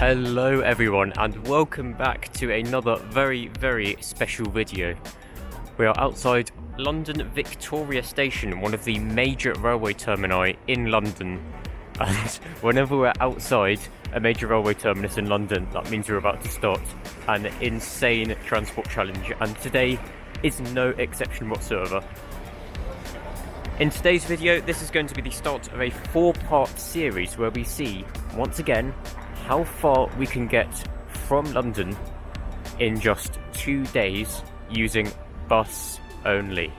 Hello everyone and welcome back to another very special video. We are outside London Victoria Station, one of the major railway termini in London. And whenever we're outside a major railway terminus in London, that means we're about to start an insane transport challenge, and today is no exception whatsoever. In today's video, this is going to be the start of a 4-part series where we see, once again, how far we can get from London in just 2 days using bus only.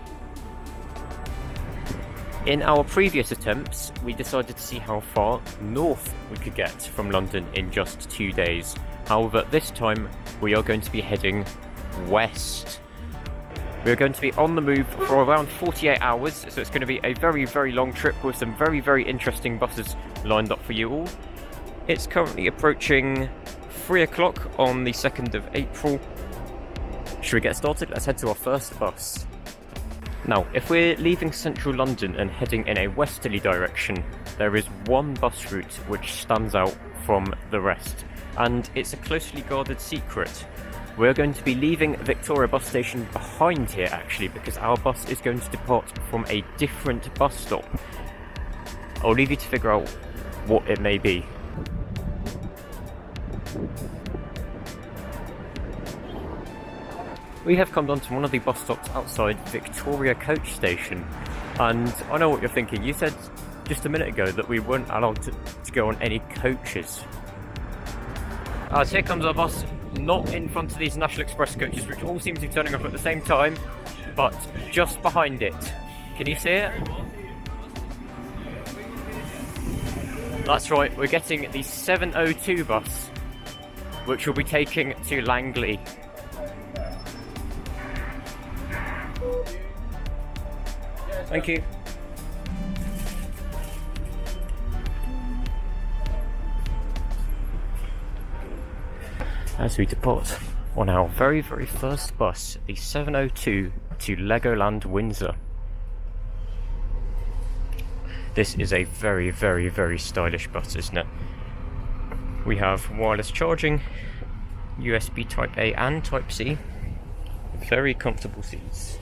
In our previous attempts, we decided to see how far north we could get from London in just 2 days. However, this time we are going to be heading west. We are going to be on the move for around 48 hours, so it's going to be a very long trip with some very interesting buses lined up for you all. It's currently approaching 3 o'clock on the 2nd of April. Should we get started? Let's head to our first bus. Now, if we're leaving central London and heading in a westerly direction, there is one bus route which stands out from the rest, and it's a closely guarded secret. We're going to be leaving Victoria bus station behind here actually, because our bus is going to depart from a different bus stop. I'll leave you to figure out what it may be. We have come down to one of the bus stops outside Victoria Coach Station, and I know what you're thinking. You said just a minute ago that we weren't allowed to go on any coaches. As here comes our bus, not in front of these National Express coaches, which all seem to be turning up at the same time, but just behind it. Can you see it? That's right, we're getting the 702 bus, which will be taking to Langley. Thank you. As we depart on our very first bus, the 702 to Legoland Windsor. This is a very stylish bus, isn't it? We have wireless charging, USB Type A and Type C, very comfortable seats.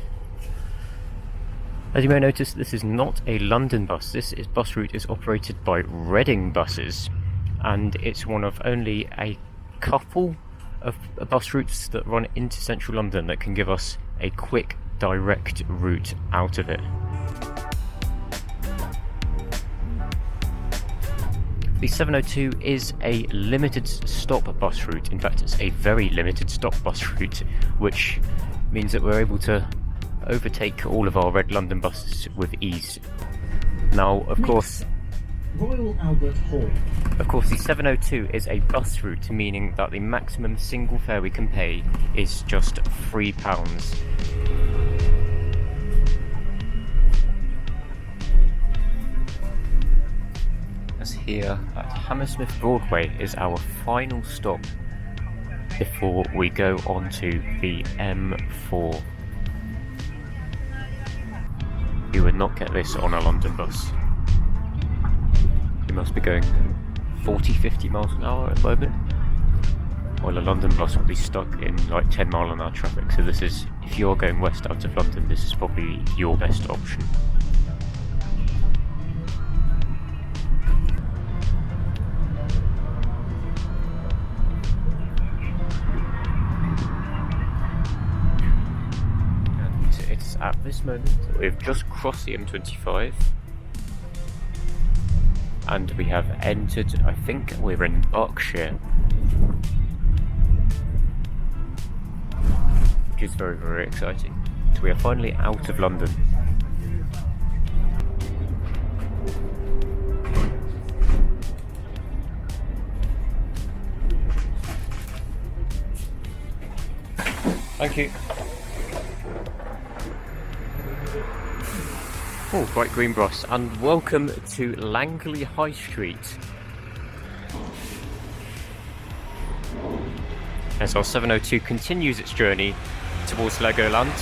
As you may notice, this is not a London bus. This bus route is operated by Reading Buses, and it's one of only a couple of bus routes that run into central London that can give us a quick, direct route out of it. The 702 is a limited stop bus route. In fact, it's a very limited stop bus route, which means that we're able to overtake all of our Red London buses with ease. Now, of course, Royal Albert Hall. Of course, the 702 is a bus route, meaning that the maximum single fare we can pay is just £3. As here at Hammersmith Broadway is our final stop before we go on to the M4. You would not get this on a London bus. You must be going 40-50 miles an hour at the moment, while a London bus will be stuck in like 10 mile an hour traffic. So this is, if you're going west out of London, this is probably your best option. And it's at this moment we've just crossed the M25. And we have entered, I think we're in Berkshire, which is very exciting. So we are finally out of London. Thank you. Oh, bright green bus, and welcome to Langley High Street. As our 702 continues its journey towards Legoland,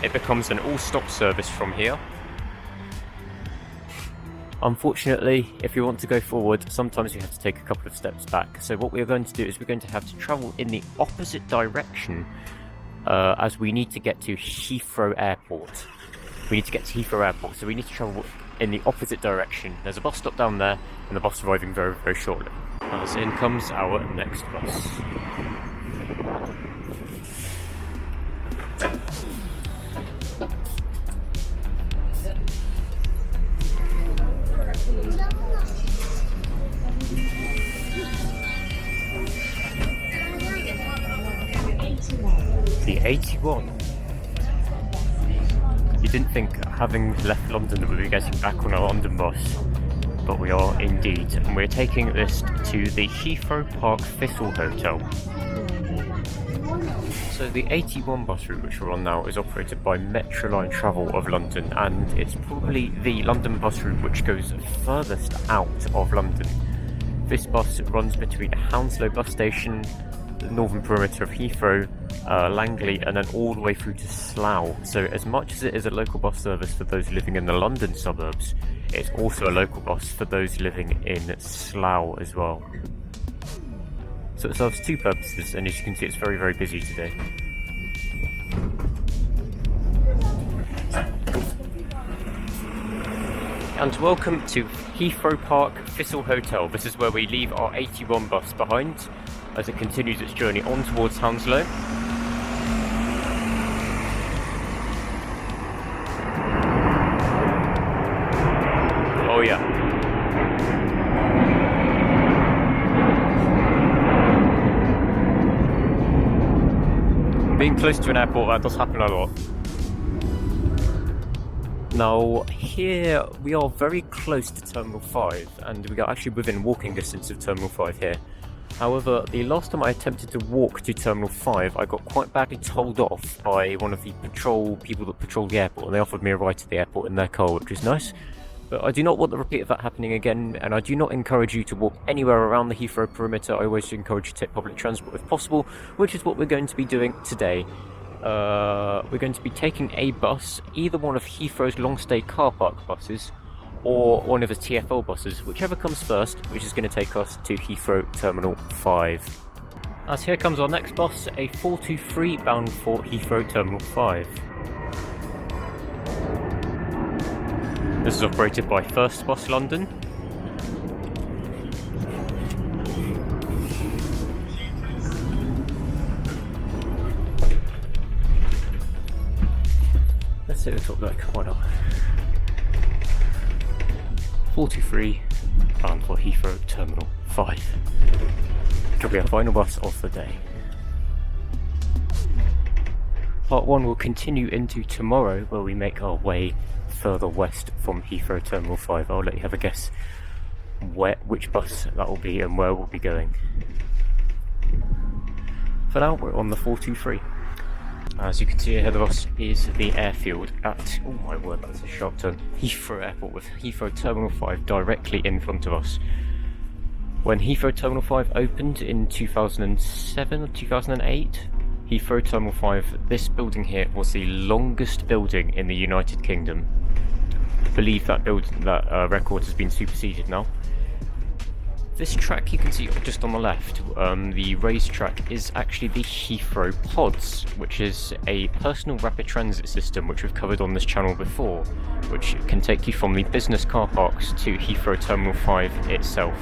it becomes an all-stop service from here. Unfortunately, if you want to go forward, sometimes you have to take a couple of steps back. So what we're going to do is we're going to have to travel in the opposite direction as we need to get to Heathrow Airport. We need to get to Heathrow Airport, so we need to travel in the opposite direction. There's a bus stop down there, and the bus is arriving very, very shortly. As in comes our next bus. The 81. You didn't think, having left London, that we'd be getting back on our London bus, but we are indeed, and we're taking this to the Heathrow Park Thistle Hotel. So the 81 bus route which we're on now is operated by Metroline Travel of London, and it's probably the London bus route which goes furthest out of London. This bus runs between Hounslow bus station, the northern perimeter of Heathrow, Langley, and then all the way through to Slough. So as much as it is a local bus service for those living in the London suburbs, it's also a local bus for those living in Slough as well. So it serves two purposes, and as you can see, it's very, very busy today. And welcome to Heathrow Park Thistle Hotel. This is where we leave our 81 bus behind as it continues its journey on towards Hounslow. Oh yeah. Being close to an airport, that does happen a lot. Now, here we are very close to Terminal 5, and we are actually within walking distance of Terminal 5 here. However, the last time I attempted to walk to Terminal 5, I got quite badly told off by one of the people that patrol the airport, and they offered me a ride to the airport in their car, which is nice. But I do not want the repeat of that happening again, and I do not encourage you to walk anywhere around the Heathrow perimeter. I always encourage you to take public transport if possible, which is what we're going to be doing today. We're going to be taking a bus, either one of Heathrow's long stay car park buses, or one of the TfL buses, whichever comes first, which is going to take us to Heathrow Terminal 5. As here comes our next bus, a 423 bound for Heathrow Terminal 5. This is operated by First Bus London. Let's see the top deck, why not? 43 bound for Heathrow Terminal 5. It will be our final bus of the day. Part 1 will continue into tomorrow, where we make our way further west from Heathrow Terminal 5. I'll let you have a guess which bus that will be and where we'll be going. For now, we're on the 423. As you can see ahead of us is the airfield at, oh my word, that's a sharp turn, Heathrow Airport, with Heathrow Terminal 5 directly in front of us. When Heathrow Terminal 5 opened in 2007 or 2008, Heathrow Terminal 5, this building here was the longest building in the United Kingdom. I believe that record has been superseded now. This track you can see just on the left, the raised track, is actually the Heathrow Pods, which is a personal rapid transit system which we've covered on this channel before, which can take you from the business car parks to Heathrow Terminal 5 itself.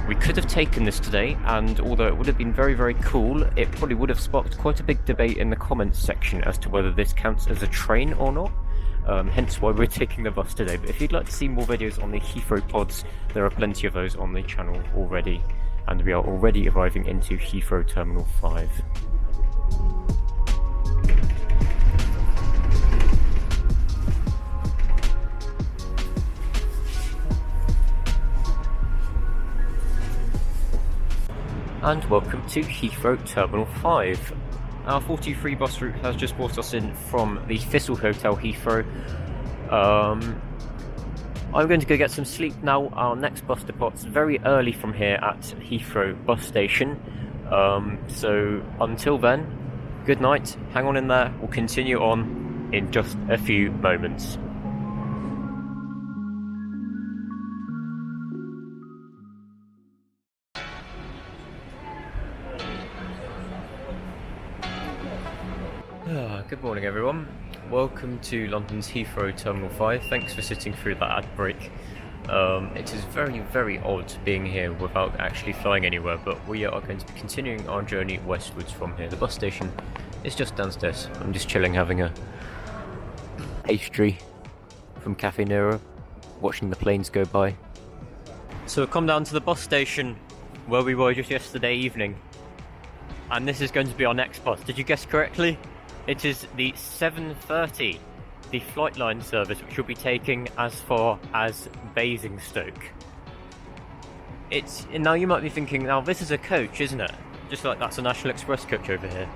We could have taken this today, and although it would have been very, very cool, it probably would have sparked quite a big debate in the comments section as to whether this counts as a train or not. Hence why we're taking the bus today. But if you'd like to see more videos on the Heathrow Pods, there are plenty of those on the channel already, and we are already arriving into Heathrow Terminal 5. And welcome to Heathrow Terminal 5. Our 43 bus route has just brought us in from the Thistle Hotel Heathrow. I'm going to go get some sleep now. Our next bus departs very early from here at Heathrow bus station. So until then, good night, hang on in there, we'll continue on in just a few moments. Good morning everyone, welcome to London's Heathrow Terminal 5. Thanks for sitting through that ad break. It is very odd being here without actually flying anywhere, but we are going to be continuing our journey westwards from here. The bus station is just downstairs. I'm just chilling, having a pastry from Cafe Nero, watching the planes go by. So we've come down to the bus station where we were just yesterday evening, and this is going to be our next bus. Did you guess correctly? It is the 7:30, the flight line service, which we'll be taking as far as Basingstoke. Now you might be thinking, now this is a coach, isn't it? Just like that's a National Express coach over here.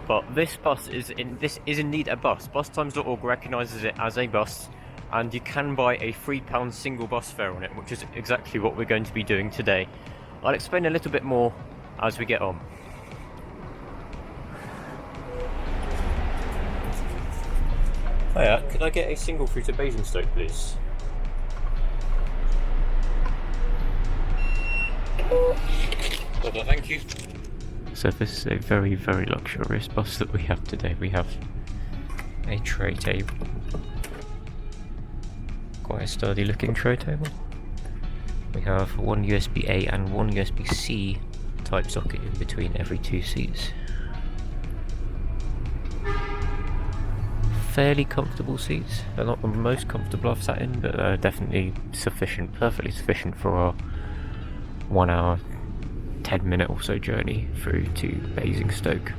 But this bus is indeed a bus. Bustimes.org recognises it as a bus, and you can buy a £3 single bus fare on it, which is exactly what we're going to be doing today. I'll explain a little bit more as we get on. Hiya, could I get a single through to Basingstoke, please? Well, thank you. So this is a very luxurious bus that we have today. We have a tray table. Quite a sturdy looking tray table. We have one USB-A and one USB-C type socket in between every two seats. Fairly comfortable seats. They're not the most comfortable I've sat in, but they're definitely sufficient, perfectly sufficient for our 1 hour, 10-minute or so journey through to Basingstoke.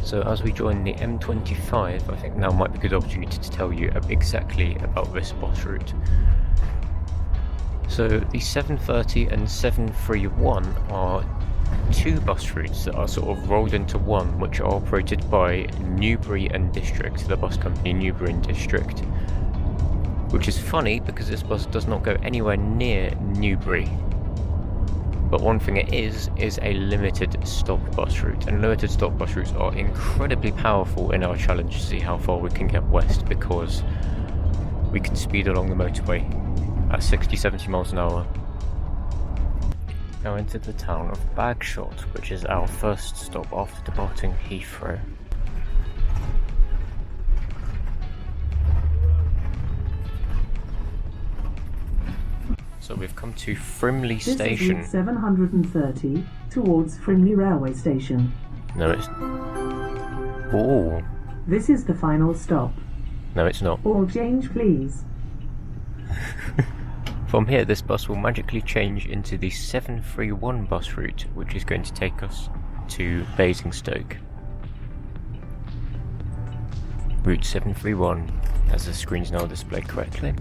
So as we join the M25, I think now might be a good opportunity to tell you exactly about this bus route. So the 730 and 731 are two bus routes that are sort of rolled into one, which are operated by Newbury and District, the bus company Newbury and District. Which is funny because this bus does not go anywhere near Newbury. But one thing it is a limited stop bus route, and limited stop bus routes are incredibly powerful in our challenge to see how far we can get west, because we can speed along the motorway at 60-70 miles an hour. Now into the town of Bagshot, which is our first stop after departing Heathrow. So we've come to Frimley Station. This is 730 towards Frimley Railway Station. No, it's... Oh. This is the final stop. No, it's not. All change, please. From here, this bus will magically change into the 731 bus route, which is going to take us to Basingstoke. Route 731, as the screen's now displayed correctly.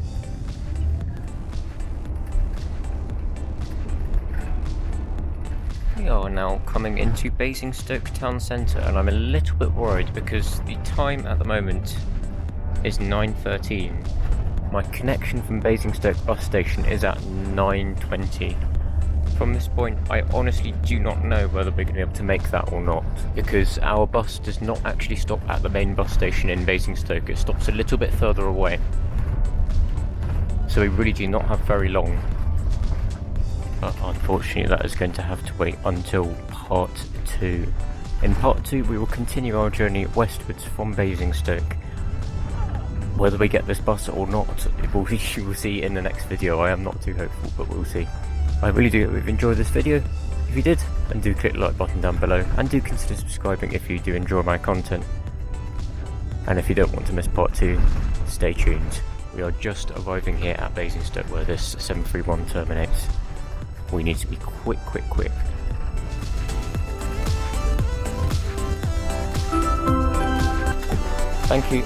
We are now coming into Basingstoke town centre, and I'm a little bit worried because the time at the moment is 9:13. My connection from Basingstoke bus station is at 9:20. From this point, I honestly do not know whether we're going to be able to make that or not, because our bus does not actually stop at the main bus station in Basingstoke. It stops a little bit further away. So we really do not have very long. But unfortunately that is going to have to wait until part 2. In part 2 we will continue our journey westwards from Basingstoke. Whether we get this bus or not, you will see in the next video. I am not too hopeful, but we'll see. I really do hope you've enjoyed this video. If you did, then do click the like button down below, and do consider subscribing if you do enjoy my content. And if you don't want to miss part 2, stay tuned. We are just arriving here at Basingstoke where this 731 terminates. We need to be quick. Thank you.